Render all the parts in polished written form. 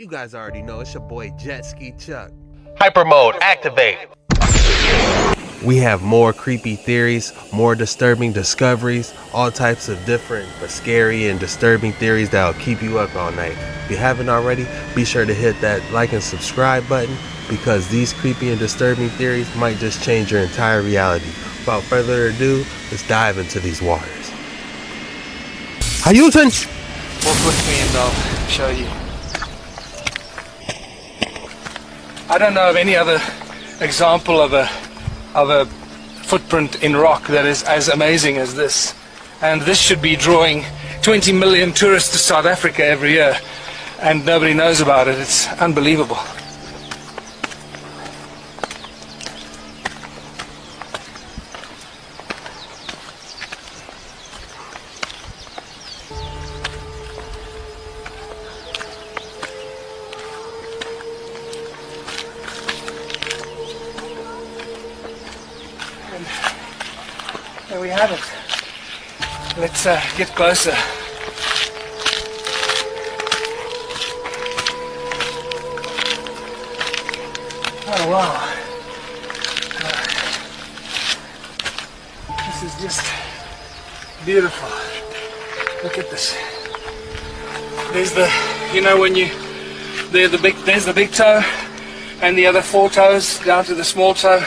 You guys already know it's your boy Jet Ski Chuck. Hyper mode activate. We have more creepy theories, more disturbing discoveries, all types of different but scary and disturbing theories that'll keep you up all night. If you haven't already, be sure to hit that like and subscribe button because these creepy and disturbing theories might just change your entire reality. Without further ado, let's dive into these waters. How you doing? Walk with me and I'll show you. I don't know of any other example of a footprint in rock that is as amazing as this. And this should be drawing 20 million tourists to South Africa every year, and nobody knows about it. It's unbelievable. There we have it. Let's get closer. Oh wow. This is just beautiful. Look at this. There's the, you know, when you, there's the big toe and the other four toes down to the small toe,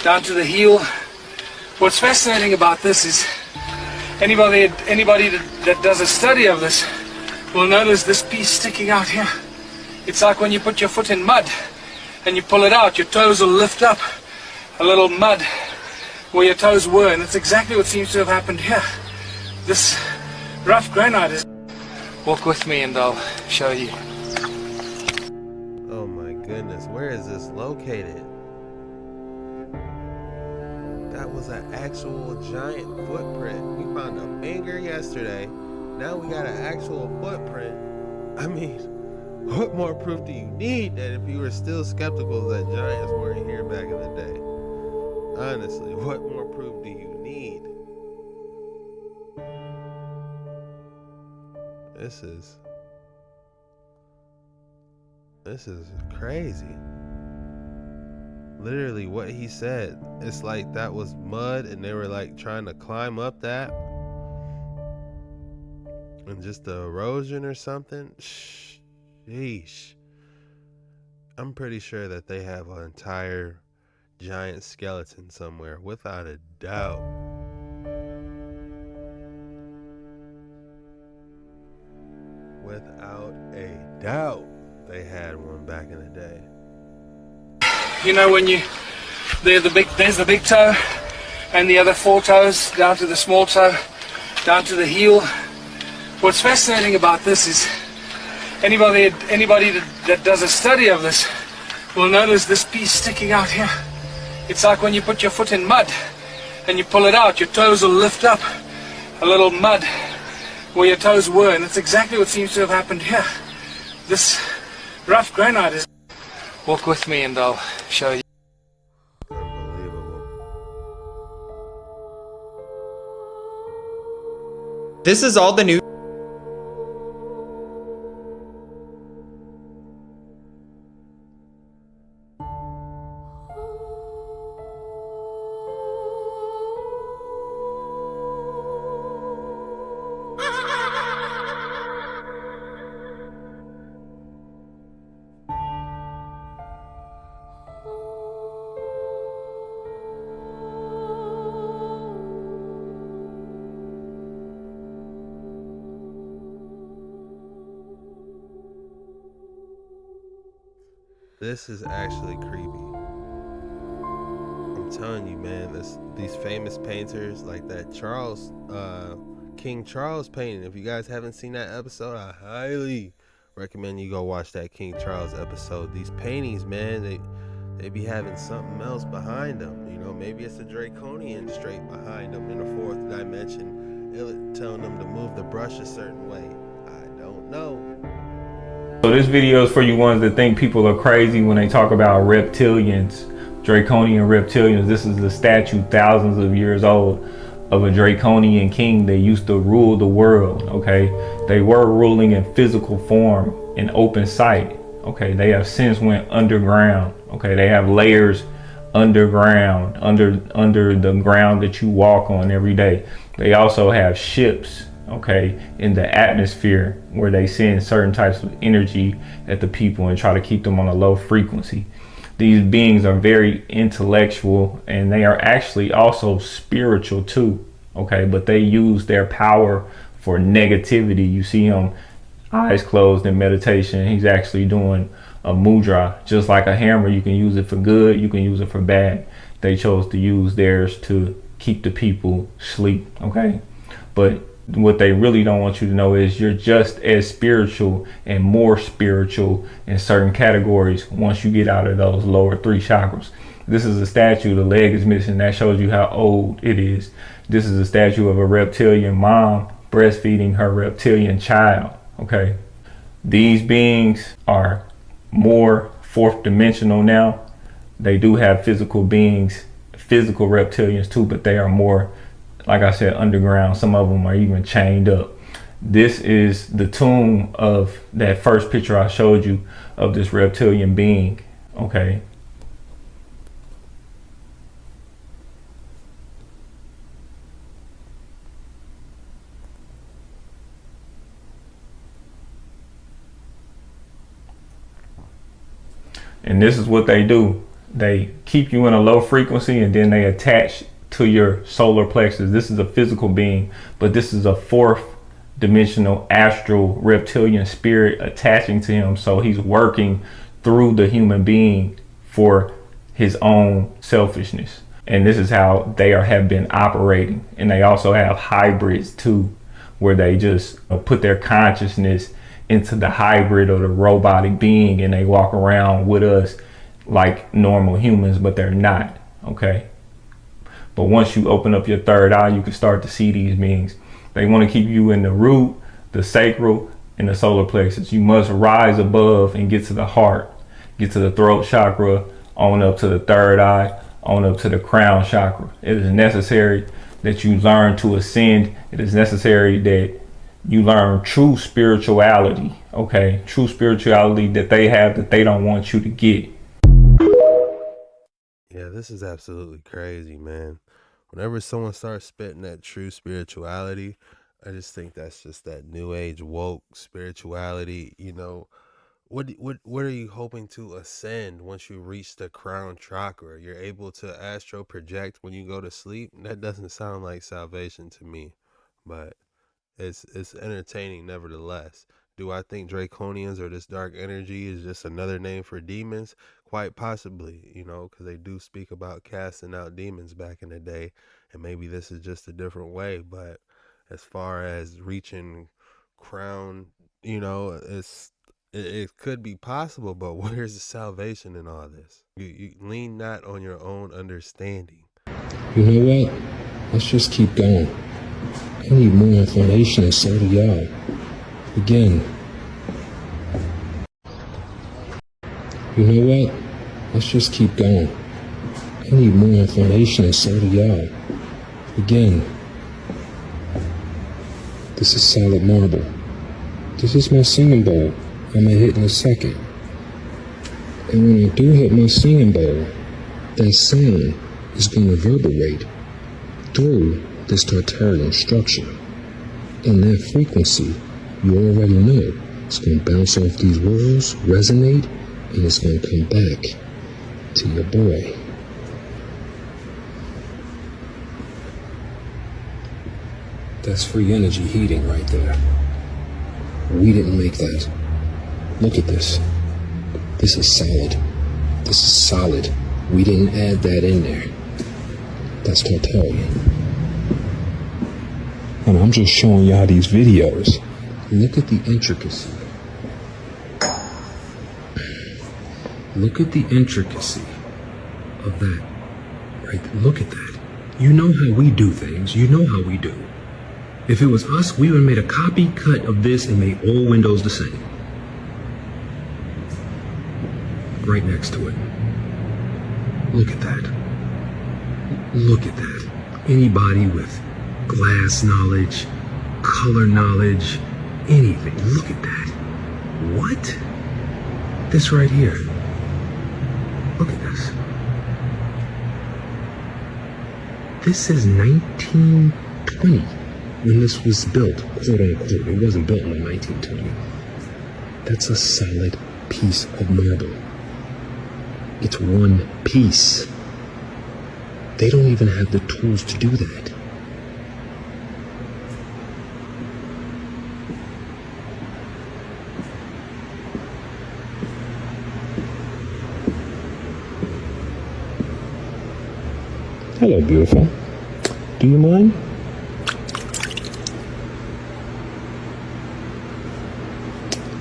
down to the heel. What's fascinating about this is anybody that does a study of this will notice this piece sticking out here. It's like when you put your foot in mud and you pull it out, your toes will lift up a little mud where your toes were, and it's exactly what seems to have happened here. This rough granite is... Walk with me and I'll show you. Oh my goodness, where is this located? That was an actual giant footprint. We found a finger yesterday. Now we got an actual footprint. I mean, what more proof do you need that if you were still skeptical that giants weren't here back in the day? Honestly, what more proof do you need? This is crazy. Literally what he said, it's like that was mud and they were like trying to climb up that and just the erosion or something. Sheesh. I'm pretty sure that they have an entire giant skeleton somewhere, without a doubt. Without a doubt they had one back in the day. You know, when you, there's the big toe and the other four toes down to the small toe, down to the heel. What's fascinating about this is anybody that does a study of this will notice this piece sticking out here. It's like when you put your foot in mud and you pull it out, your toes will lift up a little mud where your toes were, and it's exactly what seems to have happened here. This rough granite is... Walk with me and I'll show you. Unbelievable. This is all the new. This is actually creepy. I'm telling you, man, these famous painters like that King Charles painting. If you guys haven't seen that episode, I highly recommend you go watch that King Charles episode. These paintings, man, they be having something else behind them. You know, maybe it's a draconian straight behind them in the fourth dimension, telling them to move the brush a certain way. I don't know. So this video is for you ones that think people are crazy when they talk about reptilians, draconian reptilians. This is a statue thousands of years old of a draconian king that used to rule the world, okay? They were ruling in physical form in open sight. Okay, they have since went underground. Okay, they have layers underground, under the ground that you walk on every day. They also have ships, okay, in the atmosphere where they send certain types of energy at the people and try to keep them on a low frequency. These beings are very intellectual, and they are actually also spiritual too, okay, but they use their power for negativity. You see him eyes closed in meditation. He's actually doing a mudra. Just like a hammer, you can use it for good, you can use it for bad. They chose to use theirs to keep the people asleep, okay? But what they really don't want you to know is you're just as spiritual and more spiritual in certain categories once you get out of those lower 3 chakras. This is a statue, the leg is missing. That shows you how old it is. This is a statue of a reptilian mom breastfeeding her reptilian child, okay? These beings are more 4th dimensional now. They do have physical beings, physical reptilians too, but they are more, like I said, underground. Some of them are even chained up. This is the tomb of that first picture I showed you of this reptilian being, okay? And this is what they do. They keep you in a low frequency, and then they attach to your solar plexus. This is a physical being, but this is a 4th dimensional astral reptilian spirit attaching to him. So he's working through the human being for his own selfishness. And this is how they have been operating. And they also have hybrids too, where they just put their consciousness into the hybrid or the robotic being, and they walk around with us like normal humans, but they're not, okay? But once you open up your 3rd eye, you can start to see these beings. They want to keep you in the root, the sacral, and the solar plexus. You must rise above and get to the heart, get to the throat chakra, on up to the 3rd eye, on up to the crown chakra. It is necessary that you learn to ascend. It is necessary that you learn true spirituality, okay? True spirituality that they have that they don't want you to get. Yeah, this is absolutely crazy, man. Whenever someone starts spitting that true spirituality, I just think that's just that new age woke spirituality. You know, what are you hoping to ascend once you reach the crown chakra? You're able to astro project when you go to sleep? That doesn't sound like salvation to me, but it's entertaining nevertheless. Do I think draconians or this dark energy is just another name for demons? Quite possibly, you know, because they do speak about casting out demons back in the day, and maybe this is just a different way. But as far as reaching crown, you know, it could be possible, but where's the salvation in all this? You lean not on your own understanding. You know what? Let's just keep going. I need more information, and so do y'all. Again. You know what? Let's just keep going. I need more information, and so do y'all. Again. This is solid marble. This is my singing bowl. I'm gonna hit in a second. And when I do hit my singing bowl, that sound is gonna reverberate through this Tartarian structure. And that frequency, you already know, it's going to bounce off these walls, resonate, and it's going to come back to your boy. That's free energy heating right there. We didn't make that. Look at this. This is solid. This is solid. We didn't add that in there. That's Tartarian. And I'm just showing y'all these videos. Look at the intricacy. Look at the intricacy of that. Right? Look at that. You know how we do things. You know how we do. If it was us, we would have made a copy cut of this and made all windows the same. Right next to it. Look at that. Look at that. Anybody with glass knowledge, color knowledge, anything. Look at that. What? This right here. Look at this. This is 1920 when this was built, quote unquote. It wasn't built in 1920. That's a solid piece of marble. It's one piece. They don't even have the tools to do that. Hello, beautiful. Do you mind?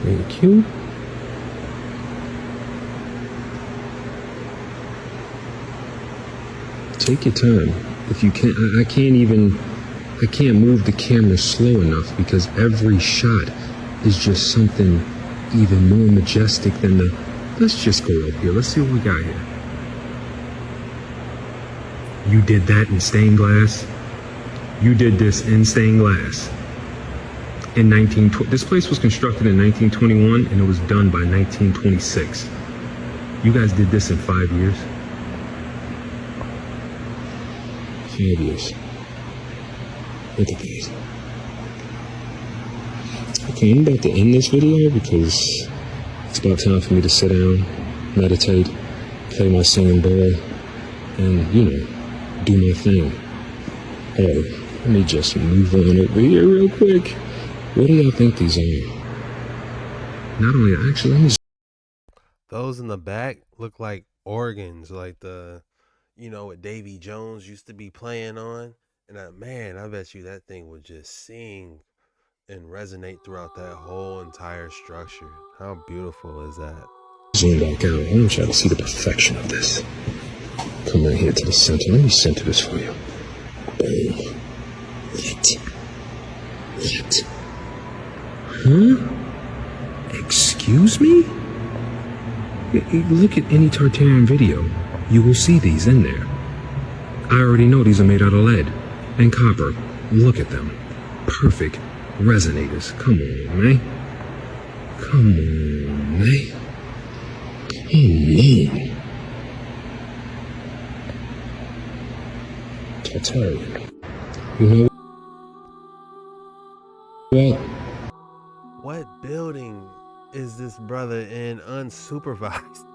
Thank you. Take your time. If you can't, I can't move the camera slow enough because every shot is just something even more majestic than the. Let's just go up here. Let's see what we got here. You did that in stained glass? You did this in stained glass. In 1920, this place was constructed in 1921 and it was done by 1926. You guys did this in 5 years? 5 years. Look at that. Okay, I'm about to end this video because it's about time for me to sit down, meditate, play my singing bowl, and, you know, do my thing. Oh, let me just move on over here real quick. What do y'all think these are? Not only, actually, let me. Those in the back look like organs, like the, you know, what Davy Jones used to be playing on. And man, I bet you that thing would just sing and resonate throughout that whole entire structure. How beautiful is that? Zoom back out. I want y'all to see the perfection of this. Come right here to the center. Let me center this for you. Boom. What? Huh? Excuse me? Look at any Tartarian video. You will see these in there. I already know these are made out of lead and copper. Look at them. Perfect resonators. Come on, man. Come on, man. Come on. Tartarian. You know what? What building is this brother in unsupervised?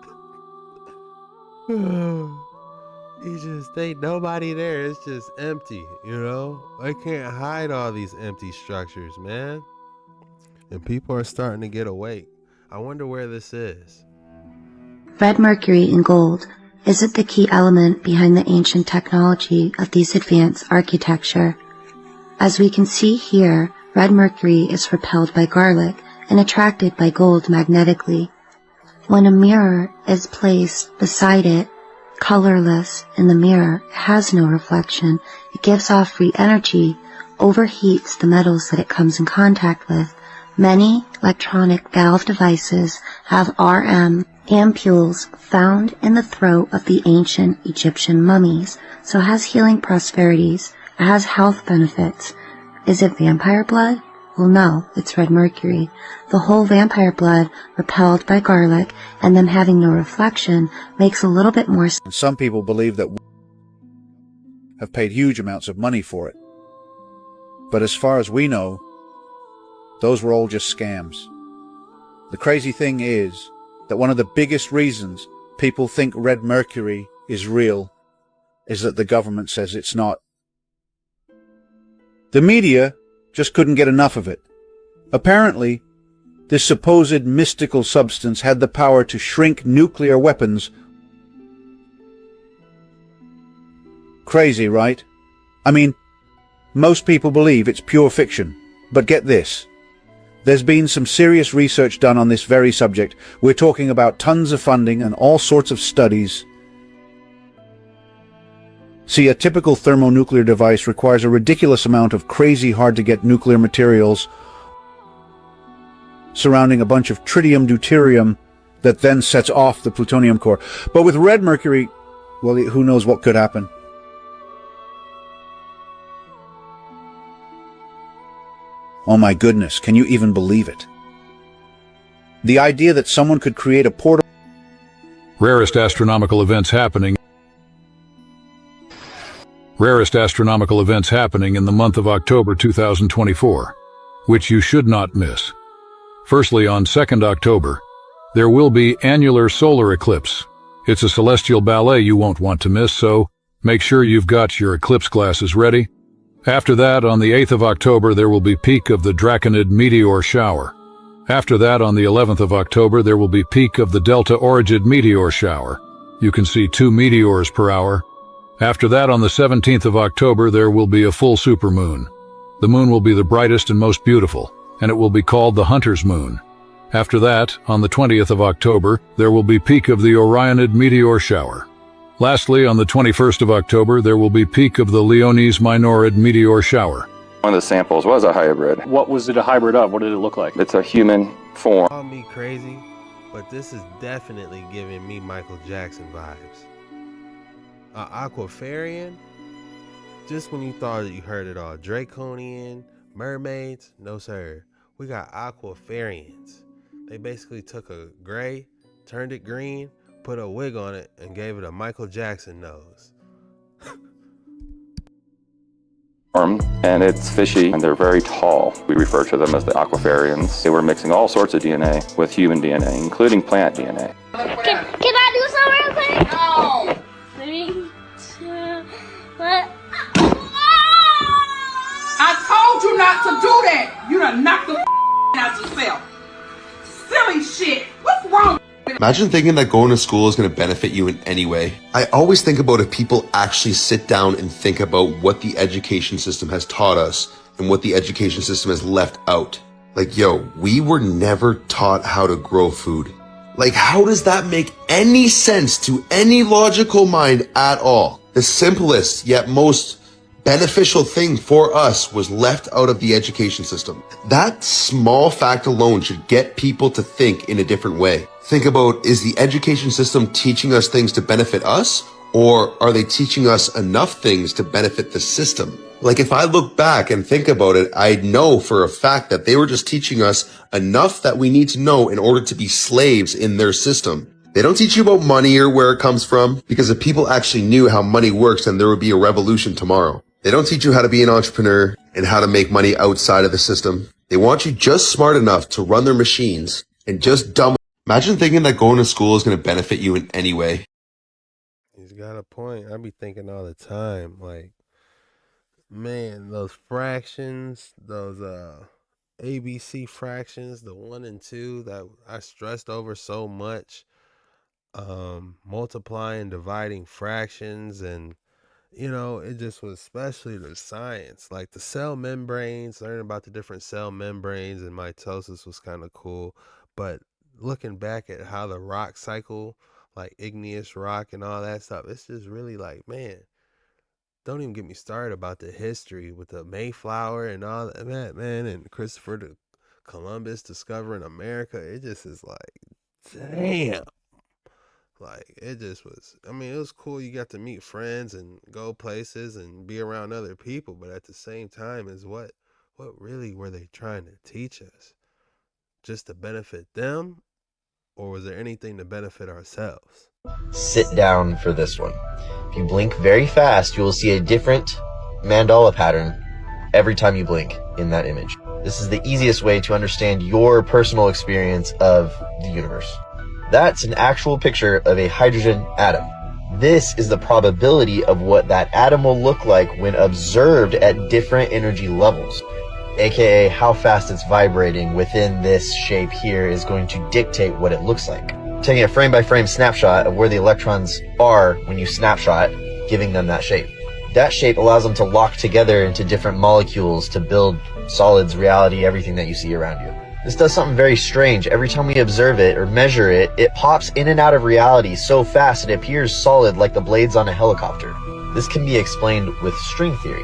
He just ain't nobody there. It's just empty, you know? I can't hide all these empty structures, man. And people are starting to get awake. I wonder where this is. Red mercury in gold. Is it the key element behind the ancient technology of these advanced architecture? As we can see here, red mercury is repelled by garlic and attracted by gold magnetically. When a mirror is placed beside it, colorless, and the mirror has no reflection, it gives off free energy, overheats the metals that it comes in contact with. Many electronic valve devices have RM ampules found in the throat of the ancient Egyptian mummies, so it has healing prosperities, it has health benefits. Is it vampire blood? Well, no, it's red mercury. The whole vampire blood repelled by garlic and them having no reflection makes a little bit more sense. Some people believe that have paid huge amounts of money for it. But as far as we know, those were all just scams. The crazy thing is that one of the biggest reasons people think red mercury is real is that the government says it's not. The media just couldn't get enough of it. Apparently, this supposed mystical substance had the power to shrink nuclear weapons. Crazy, right? I mean, most people believe it's pure fiction. But get this. There's been some serious research done on this very subject. We're talking about tons of funding and all sorts of studies. See, a typical thermonuclear device requires a ridiculous amount of crazy hard-to-get nuclear materials surrounding a bunch of tritium deuterium that then sets off the plutonium core. But with red mercury, well, who knows what could happen. Oh my goodness, can you even believe it? The idea that someone could create a portal. Rarest astronomical events happening in the month of October 2024, which you should not miss. Firstly, on 2nd October, there will be annular solar eclipse. It's a celestial ballet you won't want to miss, so make sure you've got your eclipse glasses ready. After that, on the 8th of October, there will be peak of the Draconid meteor shower. After that, on the 11th of October, there will be peak of the Delta Origid meteor shower. You can see 2 meteors per hour. After that, on the 17th of October, there will be a full supermoon. The moon will be the brightest and most beautiful, and it will be called the Hunter's Moon. After that, on the 20th of October, there will be peak of the Orionid meteor shower. Lastly, on the 21st of October, there will be peak of the Leonis Minorid meteor shower. One of the samples was a hybrid. What was it a hybrid of? What did it look like? It's a human form. Call me crazy, but this is definitely giving me Michael Jackson vibes. Aquafarian? Just when you thought you heard it all. Draconian, mermaids? No sir. We got Aquafarians. They basically took a gray, turned it green, put a wig on it, and gave it a Michael Jackson nose. And it's fishy, and they're very tall. We refer to them as the aquafarians. They were mixing all sorts of DNA with human DNA, including plant DNA. Can I do something real quick? No! 3, 2, what? I told you not to do that! You done knocked the out yourself. Silly shit! What's wrong? Imagine thinking that going to school is going to benefit you in any way. I always think about if people actually sit down and think about what the education system has taught us and what the education system has left out. Like, yo, we were never taught how to grow food. Like, how does that make any sense to any logical mind at all? The simplest yet most beneficial thing for us was left out of the education system. That small fact alone should get people to think in a different way. Think about, is the education system teaching us things to benefit us, or are they teaching us enough things to benefit the system? Like, if I look back and think about it, I know for a fact that they were just teaching us enough that we need to know in order to be slaves in their system. They don't teach you about money or where it comes from, because if people actually knew how money works, then there would be a revolution tomorrow. They don't teach you how to be an entrepreneur and how to make money outside of the system. They want you just smart enough to run their machines and just dumb. Imagine thinking that going to school is going to benefit you in any way. He's got a point. I be thinking all the time, like, man, those fractions, those ABC fractions, the 1 and 2 that I stressed over so much, multiplying, dividing fractions, and you know, it just was especially the science, like the cell membranes, learning about the different cell membranes and mitosis was kind of cool. But looking back at how the rock cycle, like igneous rock and all that stuff, it's just really like, man, don't even get me started about the history with the Mayflower and all that, man, and Christopher Columbus discovering America. It just is like, damn. Like, it just was, I mean, it was cool. You got to meet friends and go places and be around other people. But at the same time, is what really were they trying to teach us? Just to benefit them? Or was there anything to benefit ourselves? Sit down for this one. If you blink very fast, you will see a different mandala pattern every time you blink in that image. This is the easiest way to understand your personal experience of the universe. That's an actual picture of a hydrogen atom. This is the probability of what that atom will look like when observed at different energy levels, aka how fast it's vibrating within this shape here is going to dictate what it looks like. Taking a frame-by-frame snapshot of where the electrons are when you snapshot, giving them that shape. That shape allows them to lock together into different molecules to build solids, reality, everything that you see around you. This does something very strange. Every time we observe it or measure it, it pops in and out of reality so fast it appears solid like the blades on a helicopter. This can be explained with string theory.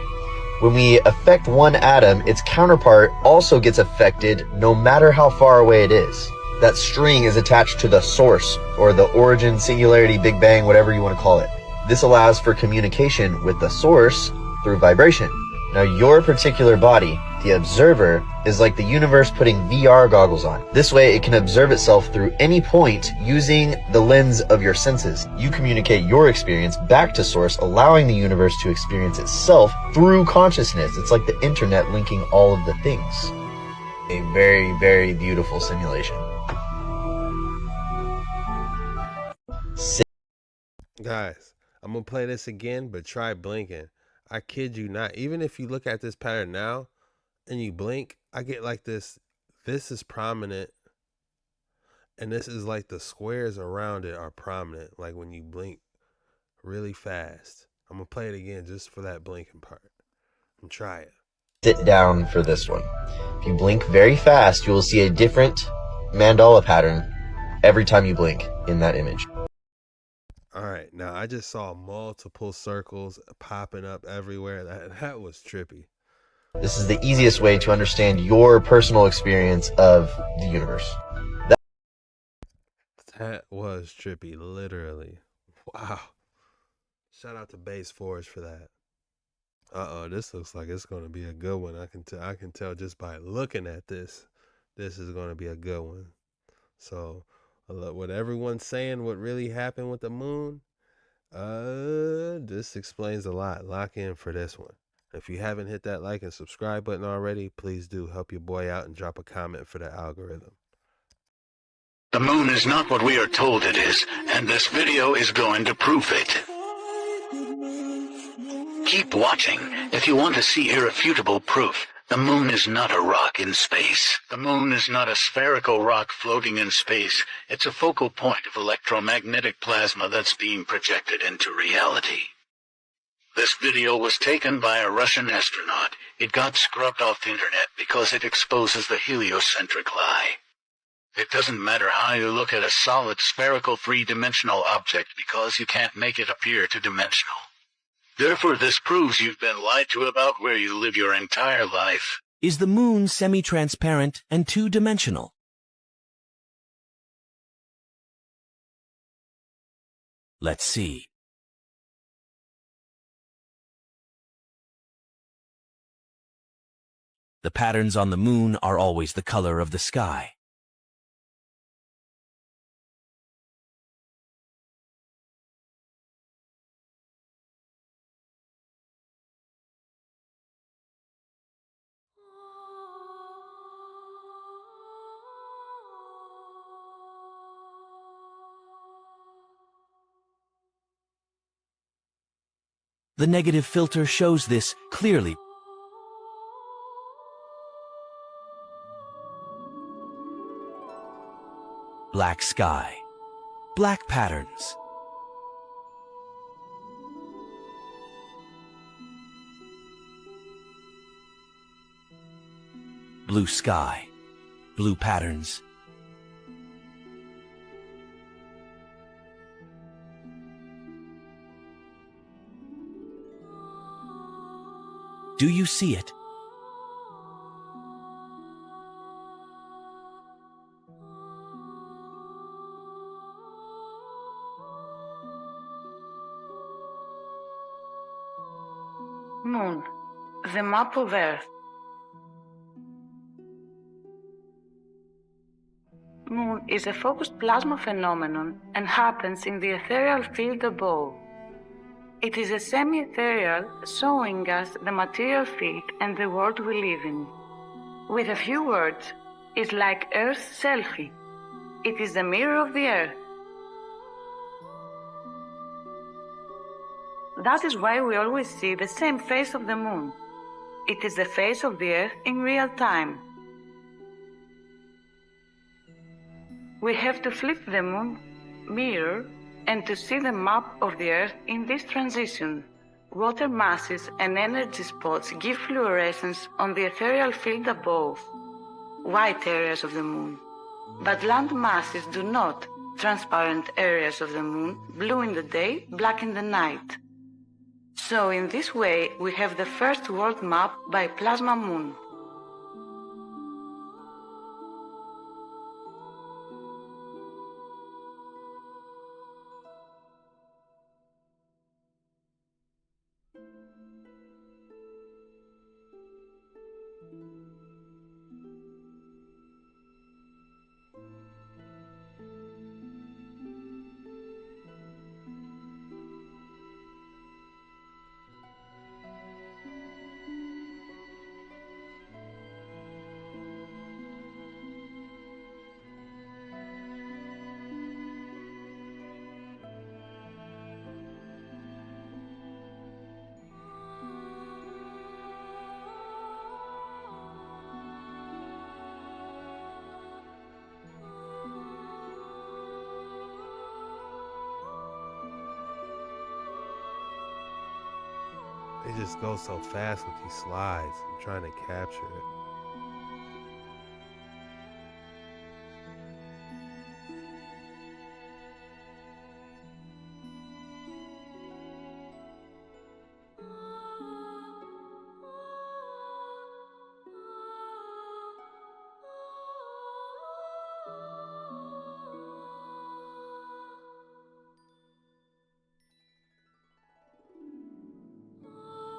When we affect one atom, its counterpart also gets affected no matter how far away it is. That string is attached to the source, or the origin, singularity, Big Bang, whatever you want to call it. This allows for communication with the source through vibration. Now, your particular body, the observer, is like the universe putting VR goggles on. This way, it can observe itself through any point using the lens of your senses. You communicate your experience back to source, allowing the universe to experience itself through consciousness. It's like the internet linking all of the things. A very, very beautiful simulation. Guys, I'm gonna play this again, but try blinking. I kid you not. Even if you look at this pattern now and you blink, I get like this. This is prominent, and this is like the squares around it are prominent. Like when you blink really fast. I'm gonna play it again just for that blinking part and try it. Sit down for this one. If you blink very fast, you will see a different mandala pattern every time you blink in that image. All right, now I just saw multiple circles popping up everywhere. That was trippy. This is the easiest way to understand your personal experience of the universe. That was trippy, literally. Wow. Shout out to Base Forge for that. This looks like it's going to be a good one. I can tell just by looking at this. This is going to be a good one. So, what everyone's saying, what really happened with the moon, this explains a lot. Lock in for this one. If you haven't hit that like and subscribe button already, please do help your boy out and drop a comment for the algorithm. The moon is not what we are told it is, and this video is going to prove it. Keep watching if you want to see irrefutable proof. The moon is not a rock in space. The moon is not a spherical rock floating in space. It's a focal point of electromagnetic plasma that's being projected into reality. This video was taken by a Russian astronaut. It got scrubbed off the internet because it exposes the heliocentric lie. It doesn't matter how you look at a solid spherical three-dimensional object because you can't make it appear two-dimensional. Therefore, this proves you've been lied to about where you live your entire life. Is the moon semi-transparent and two-dimensional? Let's see. The patterns on the moon are always the color of the sky. The negative filter shows this clearly. Black sky. Black patterns. Blue sky. Blue patterns. Do you see it? Moon, the map of Earth. Moon is a focused plasma phenomenon and happens in the ethereal field above. It is a semi-ethereal, showing us the material field and the world we live in. With a few words, it's like Earth's selfie. It is the mirror of the Earth. That is why we always see the same face of the moon. It is the face of the Earth in real time. We have to flip the moon mirror and to see the map of the Earth in this transition. Water masses and energy spots give fluorescence on the ethereal field above, white areas of the moon. But land masses do not, transparent areas of the moon, blue in the day, black in the night. So in this way we have the first world map by plasma moon. It just goes so fast with these slides. I'm trying to capture it.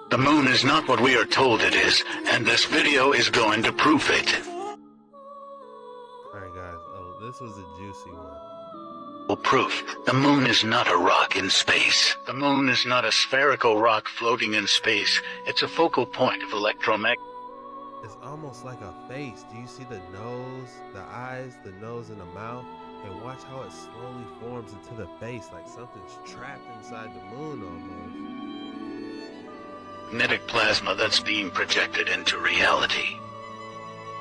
The moon is not what we are told it is, and this video is going to prove it. Alright guys, oh, this was a juicy one. Proof. The moon is not a rock in space. The moon is not a spherical rock floating in space. It's a focal point of electromagnetic. It's almost like a face. Do you see the nose, the eyes, the nose and the mouth? And watch how it slowly forms into the face, like something's trapped inside the moon almost. Magnetic plasma that's being projected into reality.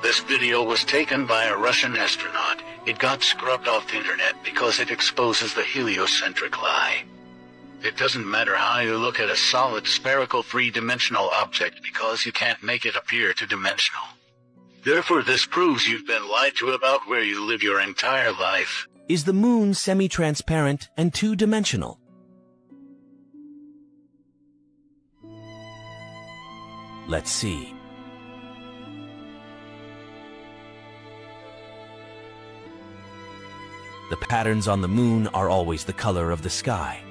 This video was taken by a Russian astronaut. It got scrubbed off the internet because it exposes the heliocentric lie. It doesn't matter how you look at a solid spherical three-dimensional object because you can't make it appear two-dimensional. Therefore, this proves you've been lied to about where you live your entire life. Is the moon semi-transparent and two-dimensional? Let's see. The patterns on the moon are always the color of the sky.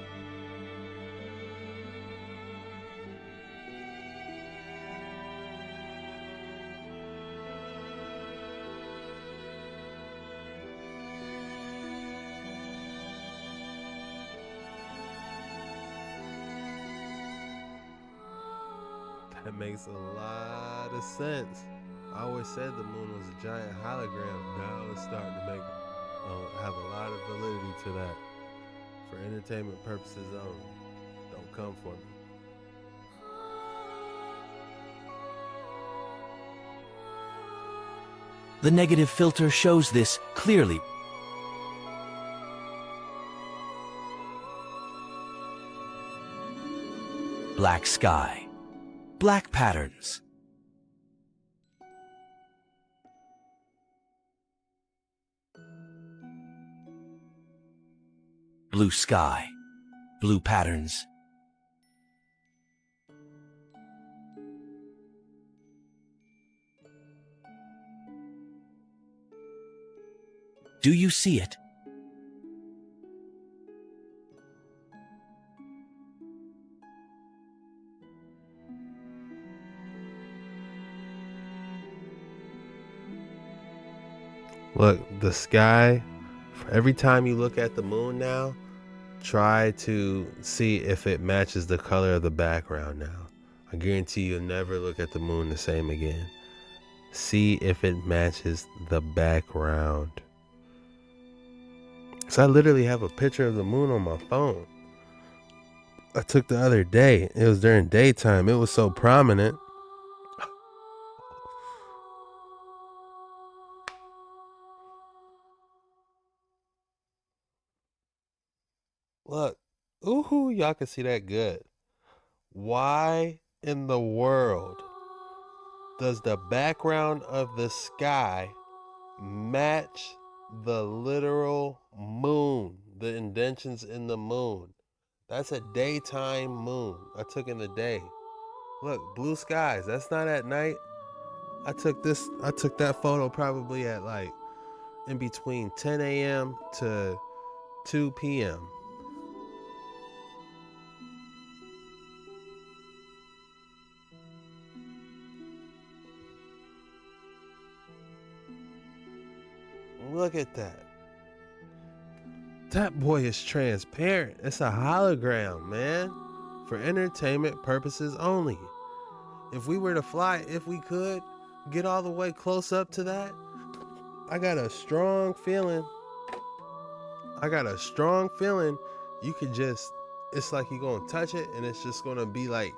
That makes a lot of sense. I always said the moon was a giant hologram. Now it's starting to make have a lot of validity to that. For entertainment purposes only. Don't come for me. The negative filter shows this clearly. Black sky. Black patterns. Blue sky. Blue patterns. Do you see it? Look, the sky, every time you look at the moon now, try to see if it matches the color of the background now. I guarantee you'll never look at the moon the same again. See if it matches the background. So I literally have a picture of the moon on my phone. I took the other day. It was during daytime. It was so prominent. Look, ooh, y'all can see that good. Why in the world does the background of the sky match the literal moon, the indentions in the moon? That's a daytime moon. I took in the day. Look, blue skies. That's not at night. I took that photo probably at like in between 10 a.m. to 2 p.m. Look at that. That boy is transparent. It's a hologram, man. For entertainment purposes only. If we were to fly, if we could get all the way close up to that, I got a strong feeling you could just, it's like you're going to touch it and it's just going to be like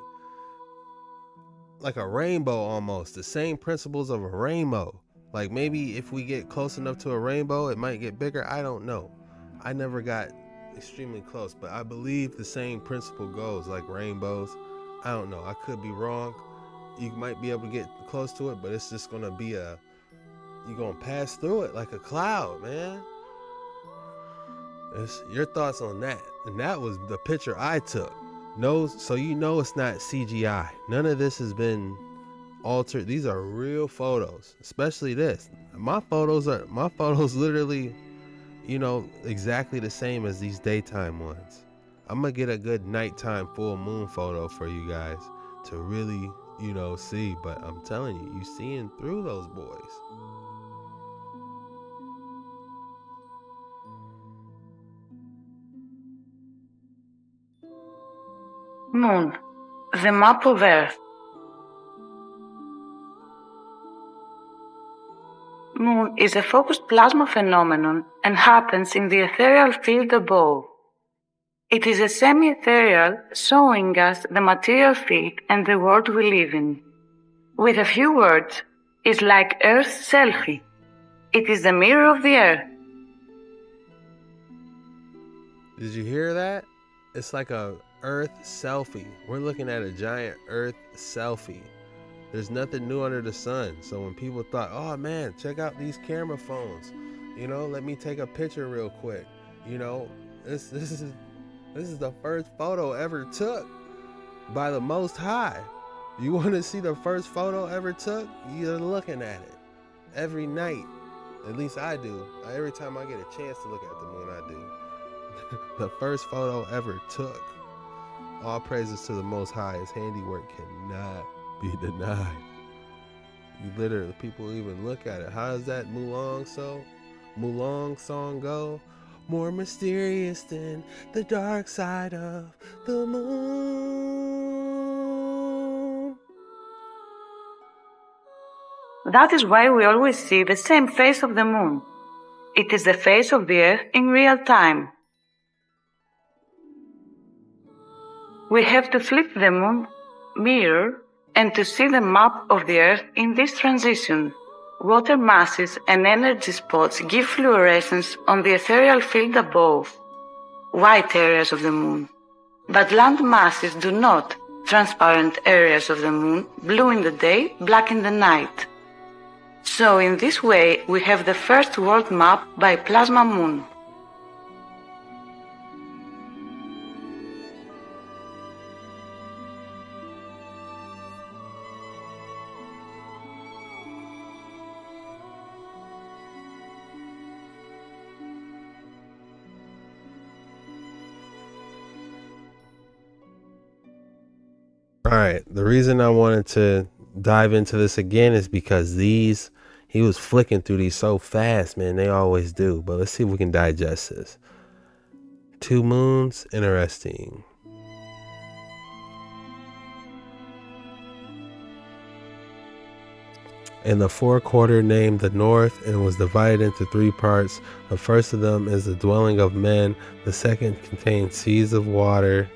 a rainbow almost. The same principles of a rainbow. Like maybe if we get close enough to a rainbow, it might get bigger. I don't know. I never got extremely close, but I believe the same principle goes like rainbows. I don't know. I could be wrong. You might be able to get close to it, but it's just going to be you're going to pass through it like a cloud, man. It's your thoughts on that. And that was the picture I took. No, so you know it's not CGI. None of this has been altered. These are real photos, especially this. My photos literally, exactly the same as these daytime ones. I'm gonna get a good nighttime full moon photo for you guys to really, see. But I'm telling you seeing through those boys. Moon, the map of Earth. Moon is a focused plasma phenomenon and happens in the ethereal field above. It is a semi-ethereal, showing us the material field and the world we live in. With a few words, it's like Earth's selfie. It is the mirror of the Earth. Did you hear that? It's like a Earth selfie. We're looking at a giant Earth selfie. There's nothing new under the sun. So when people thought, oh man, check out these camera phones, let me take a picture real quick. This is the first photo ever took by the Most High. You want to see the first photo ever took? You're looking at it every night. At least I do. Every time I get a chance to look at the moon, I do. The first photo ever took. All praises to the Most High. His handiwork cannot be denied. You literally, people even look at it. How does that Mulan song go? More mysterious than the dark side of the moon. That is why we always see the same face of the moon. It is the face of the Earth in real time. We have to flip the moon mirror and to see the map of the Earth in this transition. Water masses and energy spots give fluorescence on the ethereal field above, white areas of the moon. But land masses do not, transparent areas of the moon, blue in the day, black in the night. So in this way we have the first world map by plasma moon. All right, the reason I wanted to dive into this again is because he was flicking through these so fast, man. They always do. But let's see if we can digest this. 2 moons, interesting. And the 4-quarter named the north and was divided into 3 parts. The first of them is the dwelling of men. The second contains seas of water,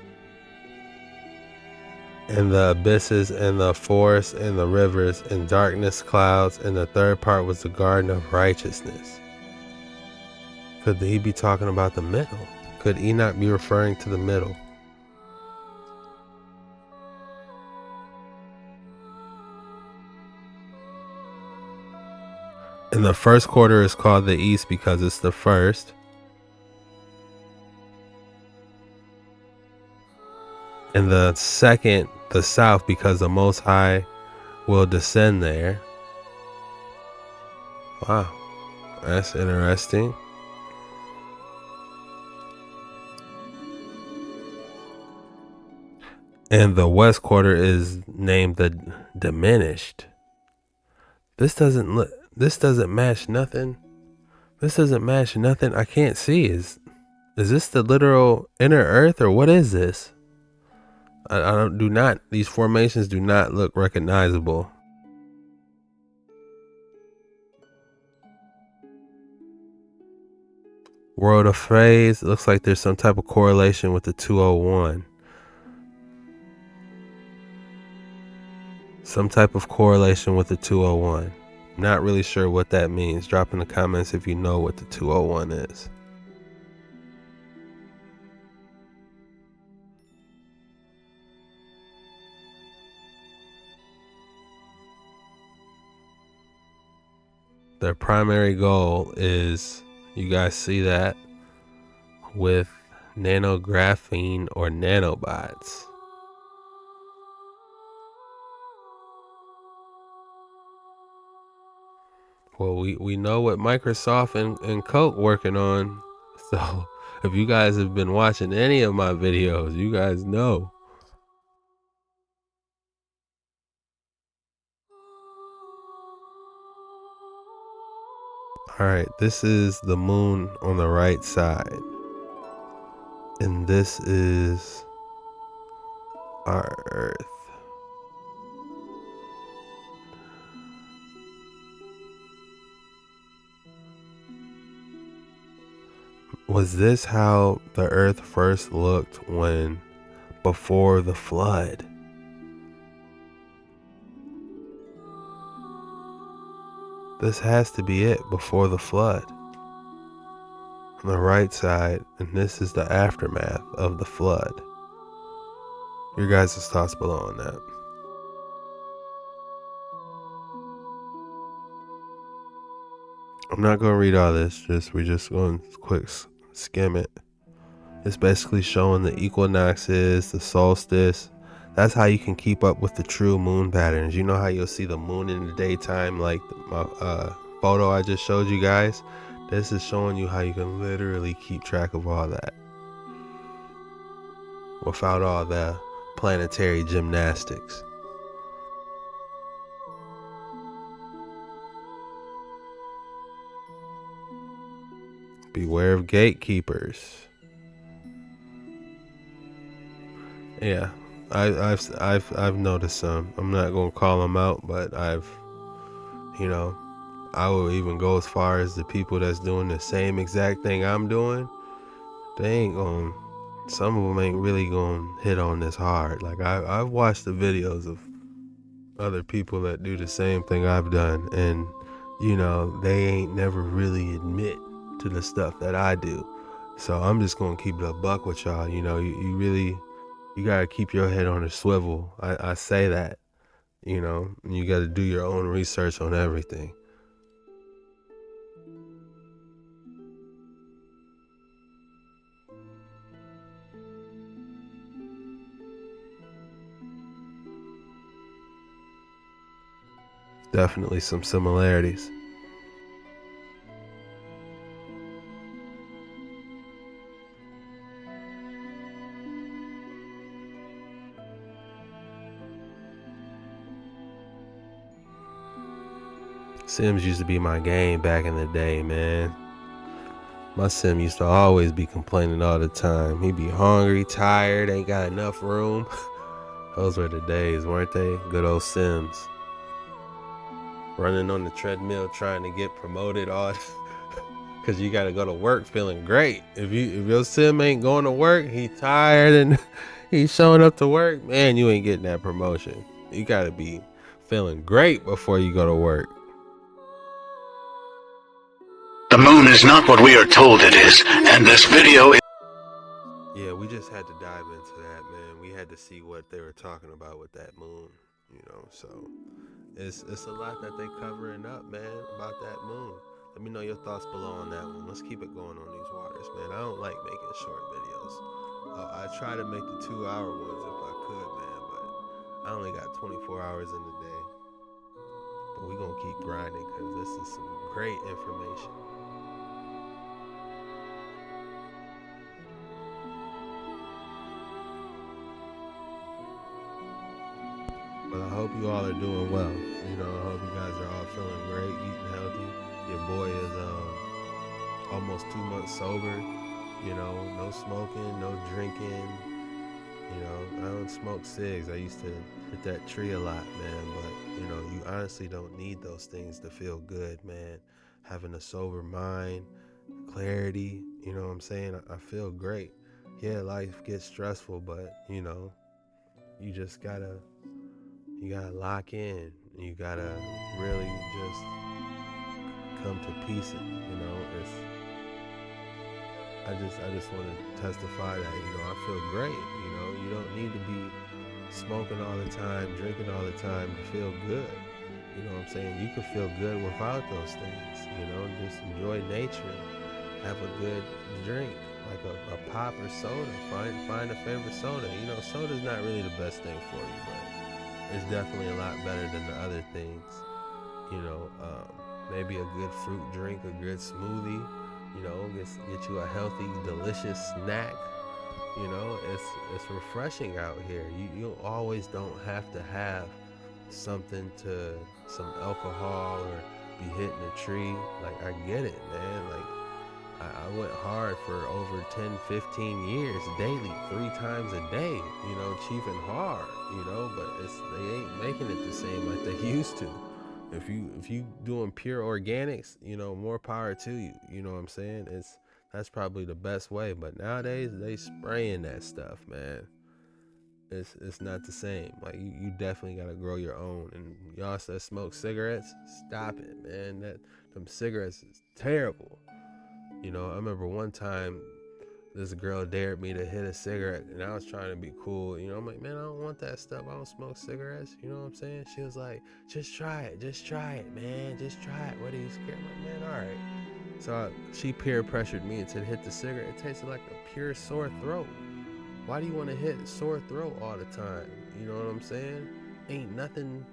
and the abysses, and the forests, and the rivers, and darkness, clouds, and the third part was the garden of righteousness. Could he be talking about the middle? Could Enoch be referring to the middle? And the first quarter is called the east because it's the first. And the second, the south, because the Most High will descend there. Wow, that's interesting. And the west quarter is named the diminished. This doesn't match nothing. This doesn't match nothing. I can't see. Is this the literal inner earth, or what is this? These formations do not look recognizable. World of Phase, it looks like there's some type of correlation with the 201. Some type of correlation with the 201. Not really sure what that means. Drop in the comments if you know what the 201 is. their primary goal is, you guys see that, with nanographene or nanobots. Well, we know what Microsoft and Coke working on. So if you guys have been watching any of my videos, you guys know. Alright, this is the moon on the right side. And this is our Earth. Was this how the Earth first looked before the flood? This has to be it, before the flood. On the right side, and this is the aftermath of the flood. Your guys' thoughts below on that. I'm not going to read all this, we're just going to quick skim it. It's basically showing the equinoxes, the solstice. That's how you can keep up with the true moon patterns. You know how you'll see the moon in the daytime, like my photo I just showed you guys? This is showing you how you can literally keep track of all that without all the planetary gymnastics. Beware of gatekeepers. Yeah, I've noticed some. I'm not gonna call them out, but I will even go as far as the people that's doing the same exact thing I'm doing. Some of them ain't really gonna hit on this hard. Like I've watched the videos of other people that do the same thing I've done, and they ain't never really admit to the stuff that I do. So I'm just gonna keep it a buck with y'all. You gotta keep your head on a swivel. I say that, you gotta do your own research on everything. Definitely some similarities. Sims used to be my game back in the day, man. My sim used to always be complaining all the time. He'd be hungry, tired, ain't got enough room. Those were the days, weren't they? Good old Sims. Running on the treadmill trying to get promoted all because you gotta go to work feeling great. If your sim ain't going to work, he tired and he's showing up to work, man, you ain't getting that promotion. You gotta be feeling great before you go to work. The moon is not what we are told it is, and this video is... Yeah, we just had to dive into that, man. We had to see what they were talking about with that moon, so it's a lot that they covering up, man, about that moon. Let me know your thoughts below on that one. Let's keep it going on these waters, man. I don't like making short videos. I try to make the 2-hour ones if I could, man, but I only got 24 hours in the day. But we're gonna keep grinding because this is some great information. But I hope you all are doing well. I hope you guys are all feeling great, eating healthy. Your boy is almost 2 months sober. No smoking, no drinking. I don't smoke cigs. I used to hit that tree a lot, man. But you honestly don't need those things to feel good, man. Having a sober mind, clarity. You know what I'm saying? I feel great. Yeah, life gets stressful, but you just gotta lock in. You gotta really just come to peace. I just want to testify that I feel great. You don't need to be smoking all the time, drinking all the time to feel good. You know what I'm saying? You can feel good without those things. You know, just enjoy nature. Have a good drink, like a pop or soda. Find a favorite soda. You know, soda's not really the best thing for you, but it's definitely a lot better than the other things. You know, maybe a good fruit drink, a good smoothie. You know, get you a healthy, delicious snack. You know, it's refreshing out here. You always don't have to have some alcohol or be hitting a tree. Like, I get it, man. Like, I went hard for over 10, 15 years daily, 3 times a day, you know, achieving hard, you know, but they ain't making it the same like they used to. If you doing pure organics, you know, more power to you. You know what I'm saying? That's probably the best way. But nowadays they spraying that stuff, man. It's not the same. Like, you definitely gotta grow your own. And y'all that smoke cigarettes, stop it, man. Them cigarettes is terrible. You know, I remember one time this girl dared me to hit a cigarette, and I was trying to be cool. You know, I'm like, man, I don't want that stuff. I don't smoke cigarettes. You know what I'm saying? She was like, just try it, man. Just try it. What are you scared? I'm like, man, all right. So she peer pressured me to hit the cigarette. It tasted like a pure sore throat. Why do you want to hit sore throat all the time? You know what I'm saying? Ain't nothing.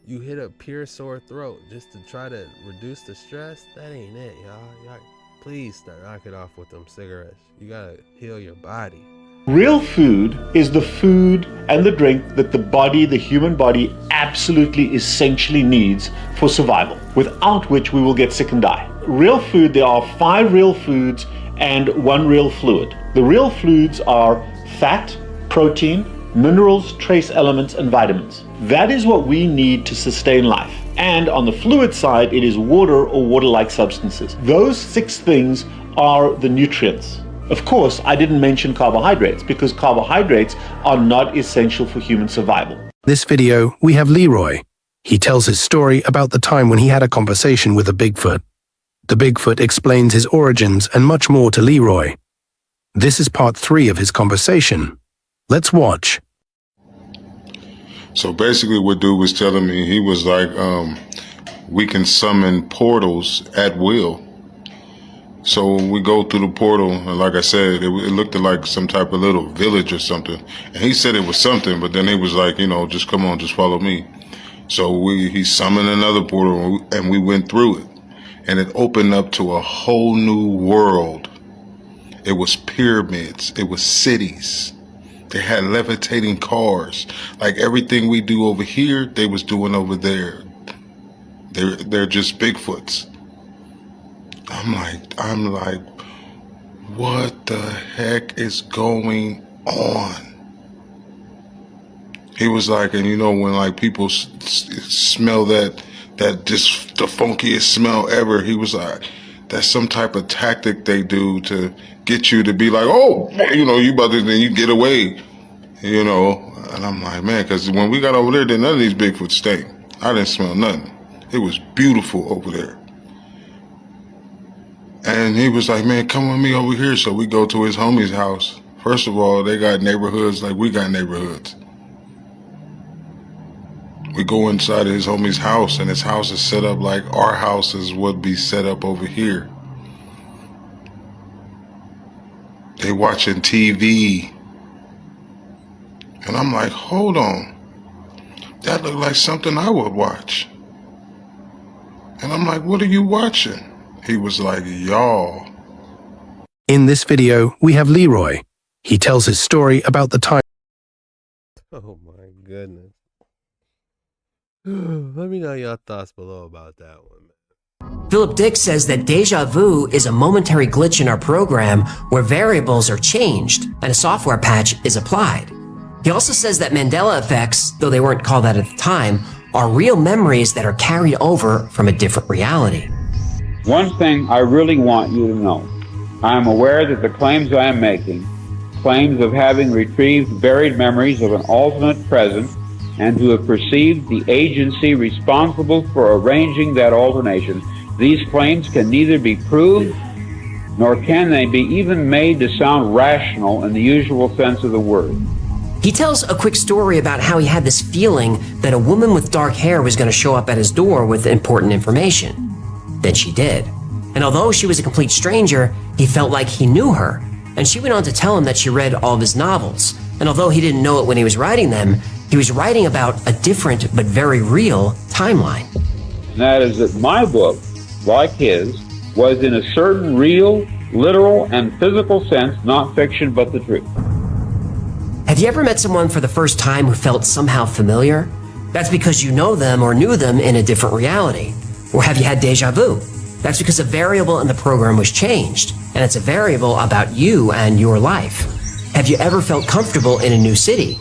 You hit a pure sore throat just to try to reduce the stress. That ain't it, y'all. Please knock it off with them cigarettes. You gotta heal your body. Real food is the food and the drink that the human body absolutely essentially needs for survival, without which we will get sick and die. Real food, there are 5 real foods and 1 real fluid. The real fluids are fat, protein, minerals, trace elements, and vitamins. That is what we need to sustain life. And on the fluid side, it is water or water-like substances. Those 6 things are the nutrients. Of course, I didn't mention carbohydrates because carbohydrates are not essential for human survival. This video, we have Leroy. He tells his story about the time when he had a conversation with a Bigfoot. The Bigfoot explains his origins and much more to Leroy. This is part 3 of his conversation. Let's watch. So basically what dude was telling me, he was like, we can summon portals at will. So we go through the portal, and like I said, it looked like some type of little village or something. And he said it was something, but then he was like, you know, just come on, just follow me. So he summoned another portal, and we went through it. And it opened up to a whole new world. It was pyramids. It was cities. They had levitating cars. Like everything we do over here, they was doing over there. They're just Bigfoots. I'm like, what the heck is going on? He was like, and you know, when like people smell that just the funkiest smell ever, he was like, that's some type of tactic they do to get you to be like, oh, you know, you about to, then you get away, you know. And I'm like, man, because when we got over there, none of these Bigfoot stink. I didn't smell nothing. It was beautiful over there. And he was like, man, come with me over here. So we go to his homie's house. First of all, they got neighborhoods like we got neighborhoods. We go inside of his homie's house, and his house is set up like our houses would be set up over here. They watching TV. And I'm like, hold on. That looked like something I would watch. And I'm like, what are you watching? He was like, y'all. In this video, we have Leroy. He tells his story about the time. Oh my goodness. Let me know your thoughts below about that one. Philip Dick says that deja vu is a momentary glitch in our program where variables are changed and a software patch is applied. He also says that Mandela effects, though they weren't called that at the time, are real memories that are carried over from a different reality. One thing I really want you to know, I am aware that the claims I am making, claims of having retrieved buried memories of an alternate present and to have perceived the agency responsible for arranging that alternation, these claims can neither be proved nor can they be even made to sound rational in the usual sense of the word. He tells a quick story about how he had this feeling that a woman with dark hair was going to show up at his door with important information. Then she did. And although she was a complete stranger, he felt like he knew her. And she went on to tell him that she read all of his novels. And although he didn't know it when he was writing them, he was writing about a different but very real timeline. And that is that my book, like his, was in a certain real, literal, and physical sense not fiction but the truth. Have you ever met someone for the first time who felt somehow familiar? That's because you know them or knew them in a different reality. Or have you had deja vu? That's because a variable in the program was changed, and it's a variable about you and your life. Have you ever felt comfortable in a new city?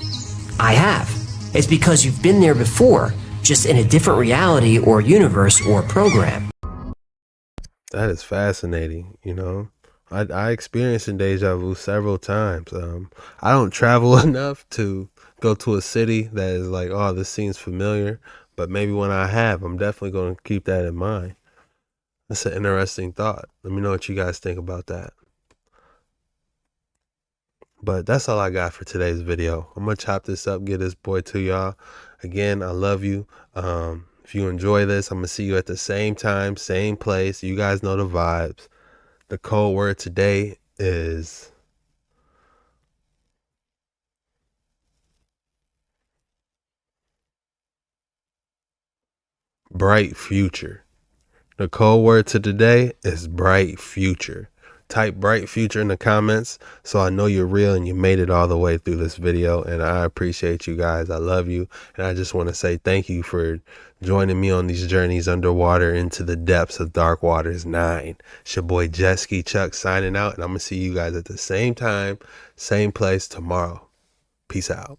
I have. It's because you've been there before, just in a different reality or universe or program. That is fascinating, you know. I experienced in deja vu several times. I don't travel enough to go to a city that is like, oh, this seems familiar. But maybe when I have, I'm definitely going to keep that in mind. That's an interesting thought. Let me know what you guys think about that. But that's all I got for today's video. I'm going to chop this up, get this boy to y'all. Again, I love you. If you enjoy this, I'm going to see you at the same time, same place. You guys know the vibes. The code word today is bright future. The code word to today is bright future. Type bright future in the comments so I know you're real and you made it all the way through this video. And I appreciate you guys. I love you. And I just want to say thank you for joining me on these journeys underwater into the depths of Dark Waters 9. It's your boy Jesky Chuck signing out. And I'm going to see you guys at the same time, same place tomorrow. Peace out.